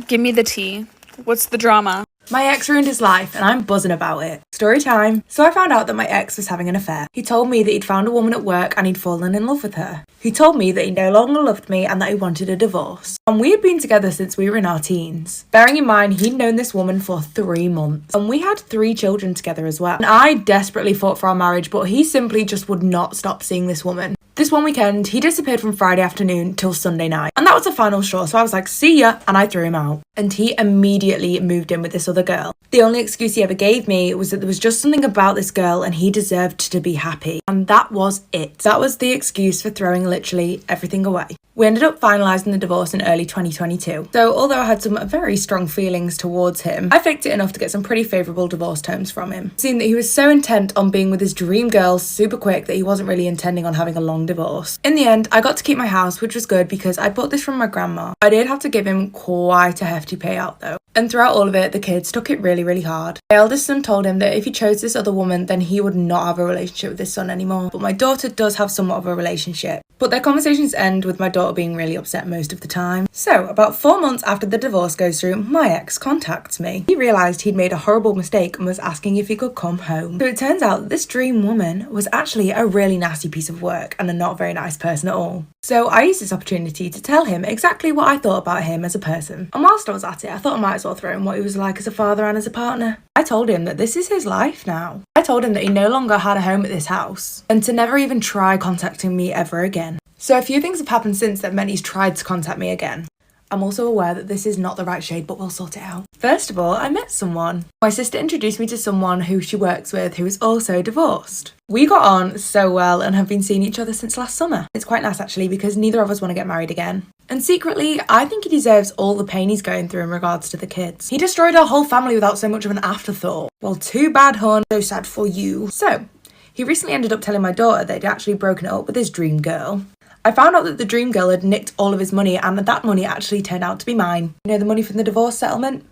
Give me the tea. What's the drama? My ex ruined his life, and I'm buzzing about it. Story time. So I found out that my ex was having an affair. He told me that he'd found a woman at work and he'd fallen in love with her. He told me that he no longer loved me and that he wanted a divorce. And we had been together since we were in our teens. Bearing in mind, he'd known this woman for 3 months. And we had 3 children together as well. And I desperately fought for our marriage, but he simply just would not stop seeing this woman. This one weekend, he disappeared from Friday afternoon till Sunday night. And that was the final straw, so I was like, see ya, and I threw him out. And he immediately moved in with this other girl. The only excuse he ever gave me was that there was just something about this girl and he deserved to be happy. And that was it. That was the excuse for throwing literally everything away. We ended up finalising the divorce in early 2022. So although I had some very strong feelings towards him, I faked it enough to get some pretty favourable divorce terms from him. Seeing that he was so intent on being with his dream girl super quick that he wasn't really intending on having a long divorce. In the end, I got to keep my house, which was good because I bought this from my grandma. I did have to give him quite a hefty payout though. And throughout all of it, the kids took it really hard. My eldest son told him that if he chose this other woman, then he would not have a relationship with his son anymore. But my daughter does have somewhat of a relationship. But their conversations end with my daughter being really upset most of the time. So, about 4 months after the divorce goes through, my ex contacts me. He realised he'd made a horrible mistake and was asking if he could come home. So it turns out that this dream woman was actually a really nasty piece of work and a not very nice person at all. So I used this opportunity to tell him exactly what I thought about him as a person. And whilst I was at it, I thought I might as well throw him what he was like as a father and as a partner. I told him that this is his life now. I told him that he no longer had a home at this house and to never even try contacting me ever again. So a few things have happened since that meant he's tried to contact me again. I'm also aware that this is not the right shade, but we'll sort it out. First of all, I met someone. My sister introduced me to someone who she works with who is also divorced. We got on so well and have been seeing each other since last summer. It's quite nice actually because neither of us want to get married again. And secretly, I think he deserves all the pain he's going through in regards to the kids. He destroyed our whole family without so much of an afterthought. Well, too bad, hon. So sad for you. So, he recently ended up telling my daughter that he'd actually broken it up with his dream girl. I found out that the dream girl had nicked all of his money and that money actually turned out to be mine. You know, the money from the divorce settlement?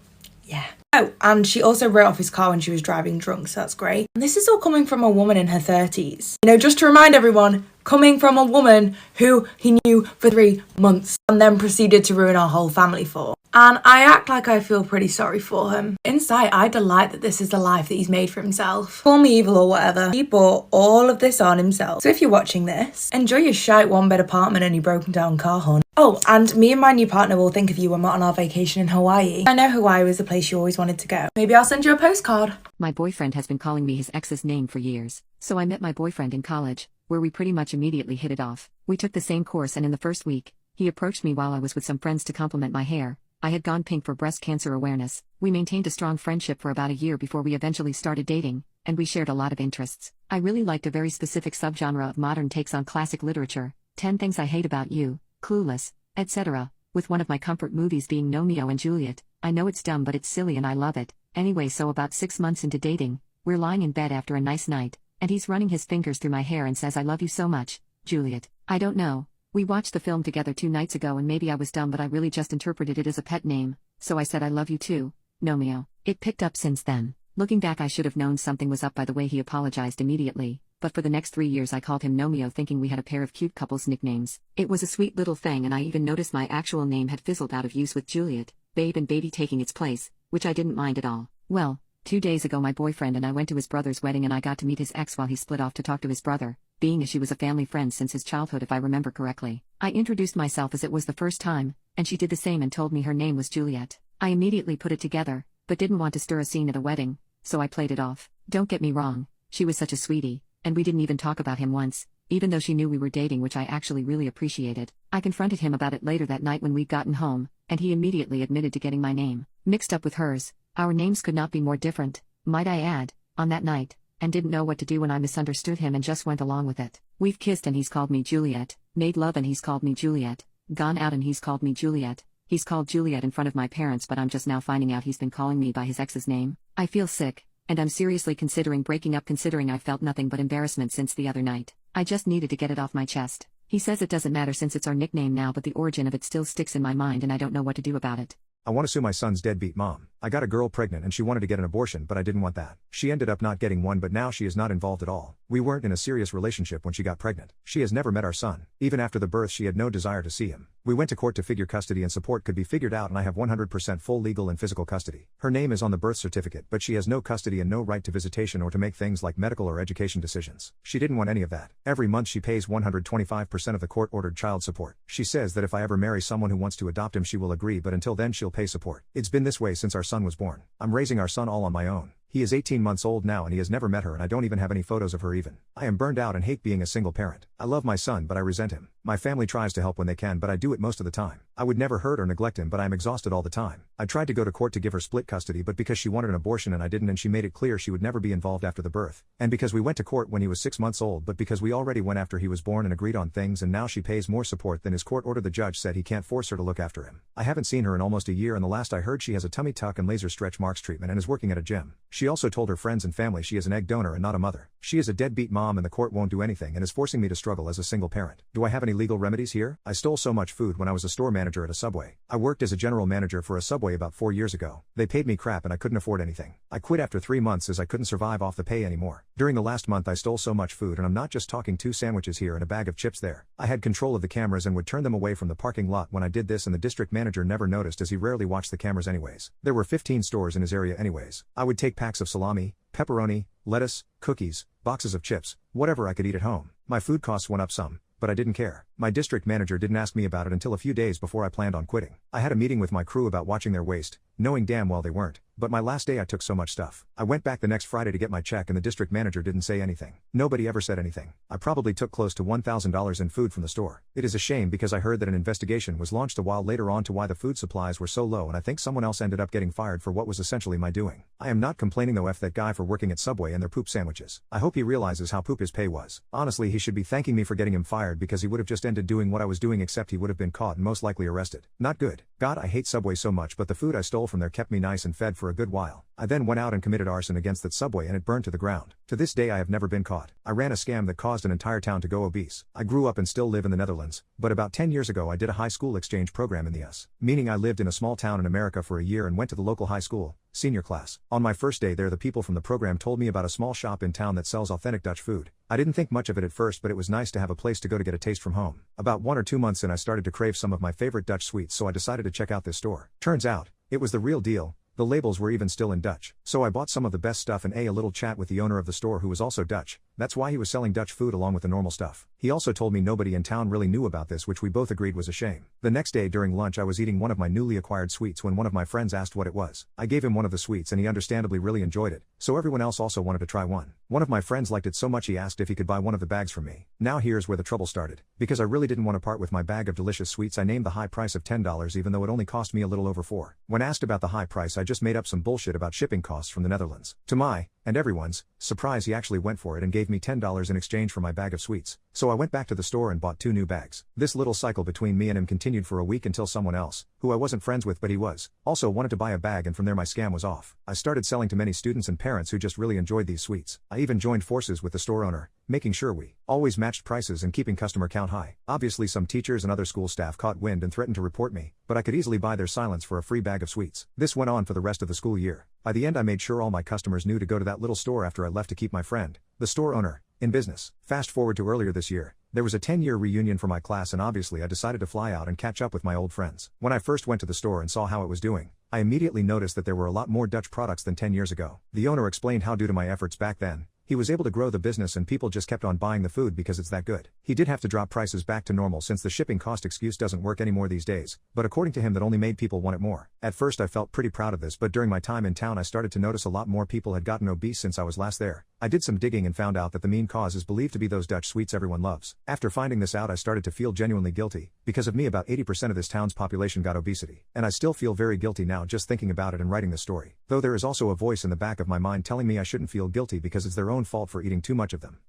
Yeah. Oh, and she also wrote off his car when she was driving drunk, so that's great. And this is all coming from a woman in her 30s. You know, just to remind everyone, coming from a woman who he knew for 3 months and then proceeded to ruin our whole family for. And I act like I feel pretty sorry for him. Inside, I delight that this is the life that he's made for himself. Call me evil or whatever. He brought all of this on himself. So if you're watching this, enjoy your shite 1-bed apartment and your broken down car, hon. Oh, and me and my new partner will think of you when we're on our vacation in Hawaii. I know Hawaii was the place you always wanted to go. Maybe I'll send you a postcard. My boyfriend has been calling me his ex's name for years. So I met my boyfriend in college, where we pretty much immediately hit it off. We took the same course and in the first week, he approached me while I was with some friends to compliment my hair. I had gone pink for breast cancer awareness. We maintained a strong friendship for about a year before we eventually started dating, and we shared a lot of interests. I really liked a very specific subgenre of modern takes on classic literature, 10 Things I Hate About You, Clueless, etc., with one of my comfort movies being Romeo and Juliet. I know it's dumb but it's silly and I love it. Anyway, so about 6 months into dating, we're lying in bed after a nice night, and he's running his fingers through my hair and says I love you so much, Juliet. I don't know. We watched the film together 2 nights ago and maybe I was dumb but I really just interpreted it as a pet name, so I said I love you too, Nomeo. It picked up since then. Looking back, I should have known something was up by the way he apologized immediately, but for the next 3 years I called him Nomeo thinking we had a pair of cute couples nicknames. It was a sweet little thing and I even noticed my actual name had fizzled out of use with Juliet, babe and baby taking its place, which I didn't mind at all. Well, 2 days ago my boyfriend and I went to his brother's wedding and I got to meet his ex while he split off to talk to his brother, being as she was a family friend since his childhood if I remember correctly. I introduced myself as it was the first time, and she did the same and told me her name was Juliet. I immediately put it together, but didn't want to stir a scene at a wedding, so I played it off. Don't get me wrong, she was such a sweetie, and we didn't even talk about him once, even though she knew we were dating, which I actually really appreciated. I confronted him about it later that night when we'd gotten home, and he immediately admitted to getting my name mixed up with hers. Our names could not be more different, might I add, on that night, and didn't know what to do when I misunderstood him and just went along with it. We've kissed and he's called me Juliet, made love and he's called me Juliet, gone out and he's called me Juliet. He's called Juliet in front of my parents, but I'm just now finding out he's been calling me by his ex's name. I feel sick, and I'm seriously considering breaking up considering I felt nothing but embarrassment since the other night. I just needed to get it off my chest. He says it doesn't matter since it's our nickname now, but the origin of it still sticks in my mind and I don't know what to do about it. I want to sue my son's deadbeat mom. I got a girl pregnant and she wanted to get an abortion, but I didn't want that. She ended up not getting one, but now she is not involved at all. We weren't in a serious relationship when she got pregnant. She has never met our son. Even after the birth, she had no desire to see him. We went to court to figure custody and support could be figured out, and I have 100% full legal and physical custody. Her name is on the birth certificate, but she has no custody and no right to visitation or to make things like medical or education decisions. She didn't want any of that. Every month she pays 125% of the court-ordered child support. She says that if I ever marry someone who wants to adopt him she will agree, but until then she'll pay support. It's been this way since our son was born. I'm raising our son all on my own. He is 18 months old now and he has never met her, and I don't even have any photos of her even. I am burned out and hate being a single parent. I love my son but I resent him. My family tries to help when they can, but I do it most of the time. I would never hurt or neglect him, but I am exhausted all the time. I tried to go to court to give her split custody, but because she wanted an abortion and I didn't, and she made it clear she would never be involved after the birth. And because we went to court when he was 6 months old, but because we already went after he was born and agreed on things, and now she pays more support than his court order. The judge said he can't force her to look after him. I haven't seen her in almost a year, and the last I heard she has a tummy tuck and laser stretch marks treatment and is working at a gym. She also told her friends and family she is an egg donor and not a mother. She is a deadbeat mom and the court won't do anything and is forcing me to struggle as a single parent. Do I have any legal remedies here? I stole so much food when I was a store manager at a Subway. I worked as a general manager for a Subway about 4 years ago. They paid me crap and I couldn't afford anything. I quit after 3 months as I couldn't survive off the pay anymore. During the last month I stole so much food, and I'm not just talking 2 sandwiches here and a bag of chips there. I had control of the cameras and would turn them away from the parking lot when I did this, and the district manager never noticed as he rarely watched the cameras anyways. There were 15 stores in his area anyways. I would take packs of salami, pepperoni, lettuce, cookies, boxes of chips, whatever I could eat at home. My food costs went up some, but I didn't care. My district manager didn't ask me about it until a few days before I planned on quitting. I had a meeting with my crew about watching their waste, knowing damn well they weren't. But my last day I took so much stuff. I went back the next Friday to get my check and the district manager didn't say anything. Nobody ever said anything. I probably took close to $1,000 in food from the store. It is a shame because I heard that an investigation was launched a while later on to why the food supplies were so low, and I think someone else ended up getting fired for what was essentially my doing. I am not complaining though. F that guy for working at Subway and their poop sandwiches. I hope he realizes how poop his pay was. Honestly, he should be thanking me for getting him fired, because he would have just ended doing what I was doing, except he would have been caught and most likely arrested. Not good. God, I hate Subway so much, but the food I stole from there kept me nice and fed for a good while. I then went out and committed arson against that Subway and it burned to the ground. To this day I have never been caught. I ran a scam that caused an entire town to go obese. I grew up and still live in the Netherlands, but about 10 years ago I did a high school exchange program in the US, meaning I lived in a small town in America for a year and went to the local high school, senior class. On my first day there, the people from the program told me about a small shop in town that sells authentic Dutch food. I didn't think much of it at first, but it was nice to have a place to go to get a taste from home. About 1 or 2 months in I started to crave some of my favorite Dutch sweets, so I decided to check out this store. Turns out, it was the real deal. The labels were even still in Dutch. So I bought some of the best stuff and a little chat with the owner of the store, who was also Dutch. That's why he was selling Dutch food along with the normal stuff. He also told me nobody in town really knew about this, which we both agreed was a shame. The next day during lunch I was eating one of my newly acquired sweets when one of my friends asked what it was. I gave him one of the sweets and he understandably really enjoyed it, so everyone else also wanted to try one. One of my friends liked it so much he asked if he could buy one of the bags from me. Now here's where the trouble started. Because I really didn't want to part with my bag of delicious sweets, I named the high price of $10 even though it only cost me a little over $4. When asked about the high price I just made up some bullshit about shipping costs from the Netherlands. To my, and everyone's, surprise, he actually went for it and gave me $10 in exchange for my bag of sweets. So I went back to the store and bought 2 new bags. This little cycle between me and him continued for a week until someone else, who I wasn't friends with but he was, also wanted to buy a bag, and from there my scam was off. I started selling to many students and parents who just really enjoyed these sweets. I even joined forces with the store owner, making sure we always matched prices and keeping customer count high. Obviously some teachers and other school staff caught wind and threatened to report me, but I could easily buy their silence for a free bag of sweets. This went on for the rest of the school year. By the end I made sure all my customers knew to go to that little store after I left to keep my friend, the store owner, in business. Fast forward to earlier this year. There was a 10-year reunion for my class and obviously I decided to fly out and catch up with my old friends. When I first went to the store and saw how it was doing, I immediately noticed that there were a lot more Dutch products than 10 years ago. The owner explained how due to my efforts back then, he was able to grow the business and people just kept on buying the food because it's that good. He did have to drop prices back to normal since the shipping cost excuse doesn't work anymore these days, but according to him that only made people want it more. At first I felt pretty proud of this, but during my time in town I started to notice a lot more people had gotten obese since I was last there. I did some digging and found out that the main cause is believed to be those Dutch sweets everyone loves. After finding this out I started to feel genuinely guilty. Because of me about 80% of this town's population got obesity. And I still feel very guilty now just thinking about it and writing this story. Though there is also a voice in the back of my mind telling me I shouldn't feel guilty because it's their own fault for eating too much of them.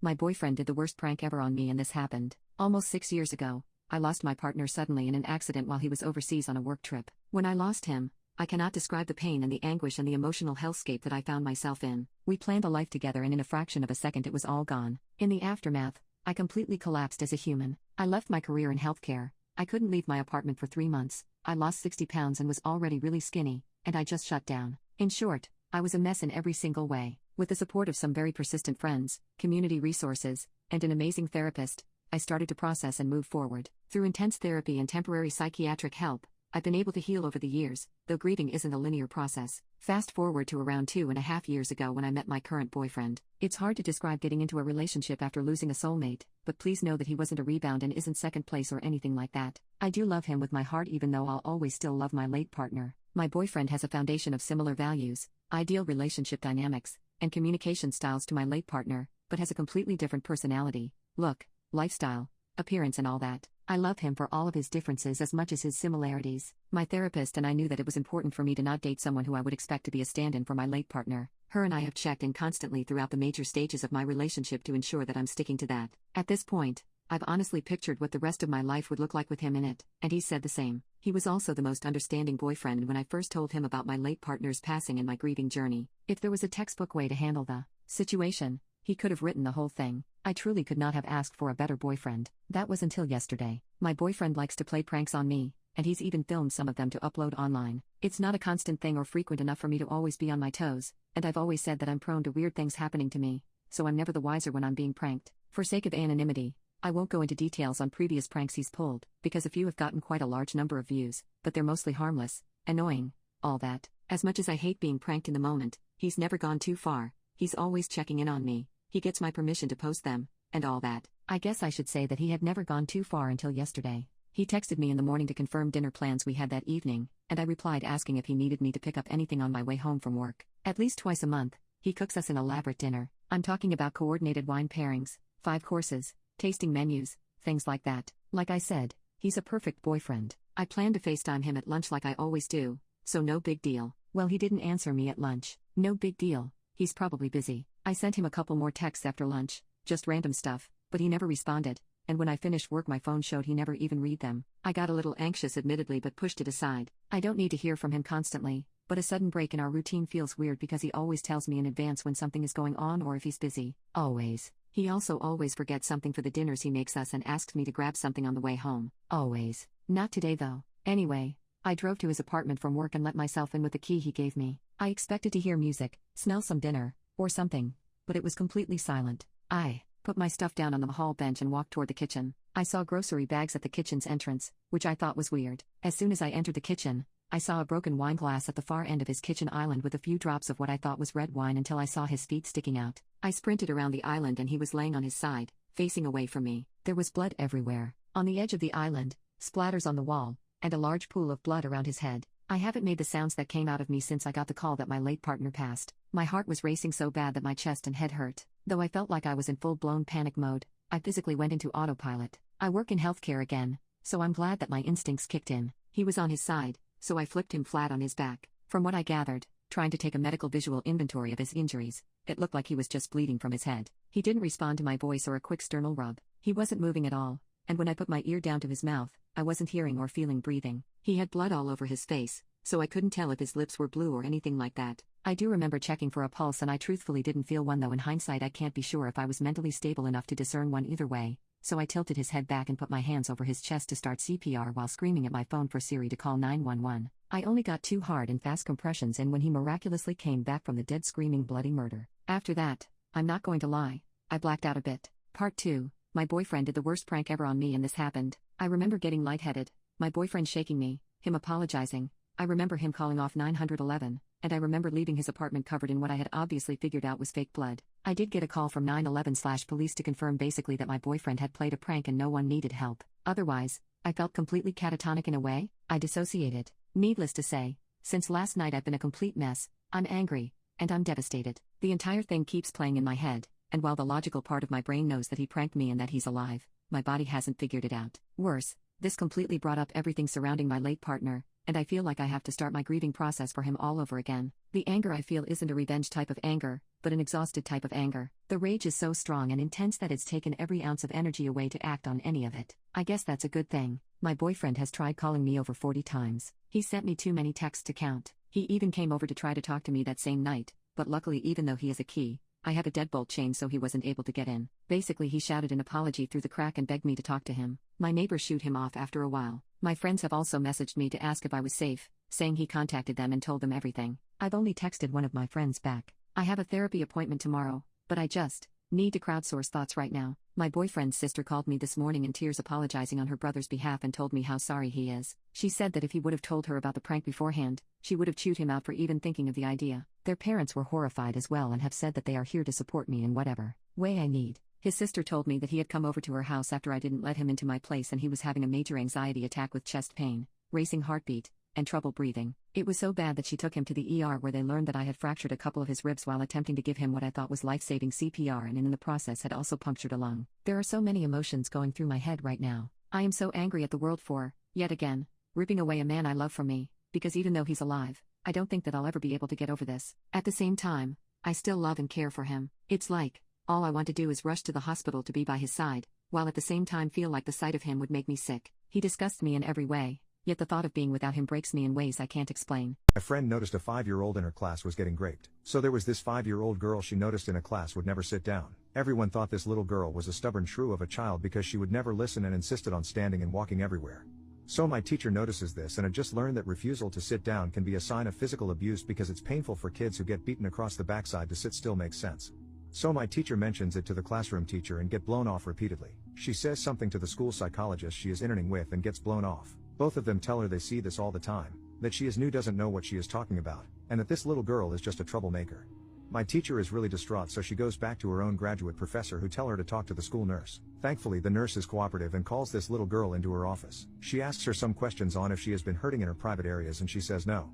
My boyfriend did the worst prank ever on me, and this happened almost 6 years ago. I lost my partner suddenly in an accident while he was overseas on a work trip. When I lost him, I cannot describe the pain and the anguish and the emotional hellscape that I found myself in. We planned a life together and in a fraction of a second it was all gone. In the aftermath, I completely collapsed as a human. I left my career in healthcare. I couldn't leave my apartment for 3 months. I lost 60 pounds and was already really skinny, and I just shut down. In short, I was a mess in every single way. With the support of some very persistent friends, community resources, and an amazing therapist, I started to process and move forward. Through intense therapy and temporary psychiatric help, I've been able to heal over the years, though grieving isn't a linear process. Fast forward to around 2.5 years ago when I met my current boyfriend. It's hard to describe getting into a relationship after losing a soulmate, but please know that he wasn't a rebound and isn't second place or anything like that. I do love him with my heart, even though I'll always still love my late partner. My boyfriend has a foundation of similar values, ideal relationship dynamics, and communication styles to my late partner, but has a completely different personality, look, lifestyle, appearance and all that. I love him for all of his differences as much as his similarities. My therapist and I knew that it was important for me to not date someone who I would expect to be a stand-in for my late partner. Her and I have checked in constantly throughout the major stages of my relationship to ensure that I'm sticking to that. At this point, I've honestly pictured what the rest of my life would look like with him in it, and he said the same. He was also the most understanding boyfriend when I first told him about my late partner's passing and my grieving journey. If there was a textbook way to handle the situation, he could have written the whole thing. I truly could not have asked for a better boyfriend. That was until yesterday. My boyfriend likes to play pranks on me, and he's even filmed some of them to upload online. It's not a constant thing or frequent enough for me to always be on my toes, and I've always said that I'm prone to weird things happening to me, so I'm never the wiser when I'm being pranked. For sake of anonymity, I won't go into details on previous pranks he's pulled, because a few have gotten quite a large number of views, but they're mostly harmless, annoying, all that. As much as I hate being pranked in the moment, he's never gone too far. He's always checking in on me. He gets my permission to post them, and all that. I guess I should say that he had never gone too far until yesterday. He texted me in the morning to confirm dinner plans we had that evening, and I replied asking if he needed me to pick up anything on my way home from work. At least twice a month, he cooks us an elaborate dinner. I'm talking about coordinated wine pairings, 5 courses, tasting menus, things like that. Like I said, he's a perfect boyfriend. I plan to FaceTime him at lunch like I always do, so no big deal. Well, he didn't answer me at lunch. No big deal. He's probably busy. I sent him a couple more texts after lunch, just random stuff, but he never responded, and when I finished work my phone showed he never even read them. I got a little anxious admittedly but pushed it aside. I don't need to hear from him constantly, but a sudden break in our routine feels weird because he always tells me in advance when something is going on or if he's busy. Always. He also always forgets something for the dinners he makes us and asks me to grab something on the way home. Always. Not today though. Anyway, I drove to his apartment from work and let myself in with the key he gave me. I expected to hear music, smell some dinner, or something, but it was completely silent. I put my stuff down on the hall bench and walked toward the kitchen. I saw grocery bags at the kitchen's entrance, which I thought was weird. As soon as I entered the kitchen, I saw a broken wine glass at the far end of his kitchen island with a few drops of what I thought was red wine until I saw his feet sticking out. I sprinted around the island and he was laying on his side, facing away from me. There was blood everywhere. On the edge of the island, splatters on the wall, and a large pool of blood around his head. I haven't made the sounds that came out of me since I got the call that my late partner passed. My heart was racing so bad that my chest and head hurt. Though I felt like I was in full-blown panic mode, I physically went into autopilot. I work in healthcare again, so I'm glad that my instincts kicked in. He was on his side, so I flipped him flat on his back. From what I gathered, trying to take a medical visual inventory of his injuries, it looked like he was just bleeding from his head. He didn't respond to my voice or a quick sternal rub. He wasn't moving at all, and when I put my ear down to his mouth, I wasn't hearing or feeling breathing. He had blood all over his face, so I couldn't tell if his lips were blue or anything like that. I do remember checking for a pulse and I truthfully didn't feel one, though in hindsight I can't be sure if I was mentally stable enough to discern one either way, so I tilted his head back and put my hands over his chest to start CPR while screaming at my phone for Siri to call 911. I only got 2 hard and fast compressions in when he miraculously came back from the dead screaming bloody murder. After that, I'm not going to lie, I blacked out a bit. Part 2, my boyfriend did the worst prank ever on me and this happened. I remember getting lightheaded, my boyfriend shaking me, him apologizing. I remember him calling off 911, and I remember leaving his apartment covered in what I had obviously figured out was fake blood. I did get a call from 911/police to confirm basically that my boyfriend had played a prank and no one needed help. Otherwise, I felt completely catatonic in a way. I dissociated. Needless to say, since last night I've been a complete mess. I'm angry, and I'm devastated. The entire thing keeps playing in my head, and while the logical part of my brain knows that he pranked me and that he's alive, my body hasn't figured it out. Worse, this completely brought up everything surrounding my late partner, and I feel like I have to start my grieving process for him all over again. The anger I feel isn't a revenge type of anger, but an exhausted type of anger. The rage is so strong and intense that it's taken every ounce of energy away to act on any of it. I guess that's a good thing. My boyfriend has tried calling me over 40 times. He sent me too many texts to count. He even came over to try to talk to me that same night, but luckily even though he has a key, I have a deadbolt chain so he wasn't able to get in. Basically he shouted an apology through the crack and begged me to talk to him. My neighbors shooed him off after a while. My friends have also messaged me to ask if I was safe, saying he contacted them and told them everything. I've only texted one of my friends back. I have a therapy appointment tomorrow, but I just Need to crowdsource thoughts right now. My boyfriend's sister called me this morning in tears apologizing on her brother's behalf and told me how sorry he is. She said that if he would have told her about the prank beforehand, she would have chewed him out for even thinking of the idea. Their parents were horrified as well and have said that they are here to support me in whatever way I need. His sister told me that he had come over to her house after I didn't let him into my place and he was having a major anxiety attack with chest pain, racing heartbeat, and trouble breathing. It was so bad that she took him to the ER where they learned that I had fractured a couple of his ribs while attempting to give him what I thought was life-saving CPR and in the process had also punctured a lung. There are so many emotions going through my head right now. I am so angry at the world for, yet again, ripping away a man I love from me, because even though he's alive, I don't think that I'll ever be able to get over this. At the same time, I still love and care for him. It's like, all I want to do is rush to the hospital to be by his side, while at the same time feel like the sight of him would make me sick. He disgusts me in every way. Yet the thought of being without him breaks me in ways I can't explain. My friend noticed a 5-year-old in her class was getting raped. So there was this 5-year-old girl she noticed in a class would never sit down. Everyone thought this little girl was a stubborn shrew of a child because she would never listen and insisted on standing and walking everywhere. So my teacher notices this and had just learned that refusal to sit down can be a sign of physical abuse because it's painful for kids who get beaten across the backside to sit still makes sense. So my teacher mentions it to the classroom teacher and get blown off repeatedly. She says something to the school psychologist she is interning with and gets blown off. Both of them tell her they see this all the time, that she is new doesn't know what she is talking about, and that this little girl is just a troublemaker. My teacher is really distraught so she goes back to her own graduate professor who tell her to talk to the school nurse. Thankfully the nurse is cooperative and calls this little girl into her office. She asks her some questions on if she has been hurting in her private areas and she says no.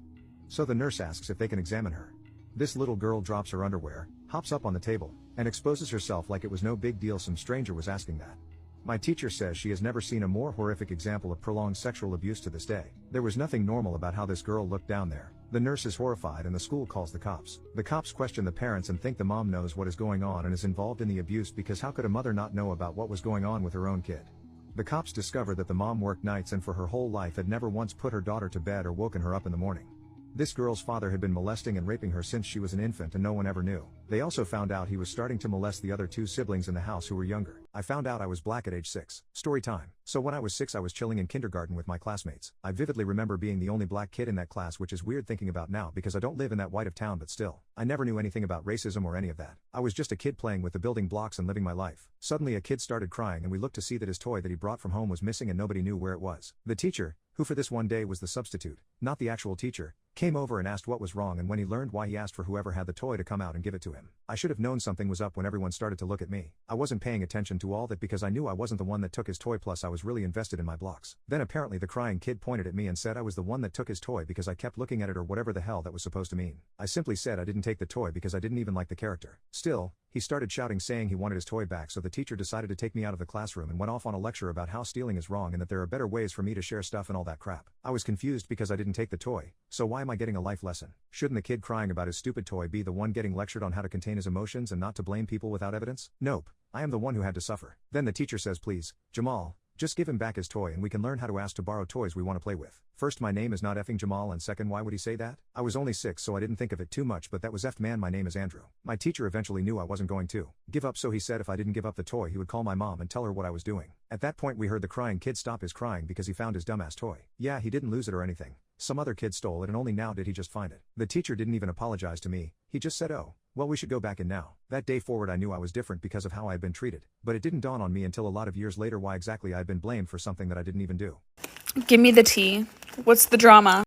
So the nurse asks if they can examine her. This little girl drops her underwear, hops up on the table, and exposes herself like it was no big deal some stranger was asking that. My teacher says she has never seen a more horrific example of prolonged sexual abuse to this day. There was nothing normal about how this girl looked down there. The nurse is horrified and the school calls the cops. The cops question the parents and think the mom knows what is going on and is involved in the abuse because how could a mother not know about what was going on with her own kid? The cops discover that the mom worked nights and for her whole life had never once put her daughter to bed or woken her up in the morning. This girl's father had been molesting and raping her since she was an infant and no one ever knew. They also found out he was starting to molest the other 2 siblings in the house who were younger. I found out I was black at age 6. Story time. So when I was 6 I was chilling in kindergarten with my classmates. I vividly remember being the only black kid in that class, which is weird thinking about now because I don't live in that white of town, but still. I never knew anything about racism or any of that. I was just a kid playing with the building blocks and living my life. Suddenly a kid started crying and we looked to see that his toy that he brought from home was missing and nobody knew where it was. The teacher, who for this one day was the substitute, not the actual teacher, came over and asked what was wrong, and when he learned why he asked for whoever had the toy to come out and give it to him. I should have known something was up when everyone started to look at me. I wasn't paying attention to all that because I knew I wasn't the one that took his toy, plus I was really invested in my blocks. Then apparently the crying kid pointed at me and said I was the one that took his toy because I kept looking at it or whatever the hell that was supposed to mean. I simply said I didn't take the toy because I didn't even like the character. Still, he started shouting saying he wanted his toy back, so the teacher decided to take me out of the classroom and went off on a lecture about how stealing is wrong and that there are better ways for me to share stuff and all that crap. I was confused because I didn't take the toy, so why am I getting a life lesson? Shouldn't the kid crying about his stupid toy be the one getting lectured on how to contain his emotions and not to blame people without evidence? Nope, I am the one who had to suffer. Then the teacher says, please, Jamal, just give him back his toy and we can learn how to ask to borrow toys we want to play with. First, my name is not effing Jamal, and second, why would he say that? I was only 6 so I didn't think of it too much, but that was effed man, my name is Andrew. My teacher eventually knew I wasn't going to give up, so he said if I didn't give up the toy he would call my mom and tell her what I was doing. At that point we heard the crying kid stop his crying because he found his dumbass toy. Yeah, he didn't lose it or anything. Some other kid stole it and only now did he just find it. The teacher didn't even apologize to me, he just said, oh, well, we should go back in now. That day forward I knew I was different because of how I had been treated, but it didn't dawn on me until a lot of years later why exactly I had been blamed for something that I didn't even do. Give me the tea. What's the drama?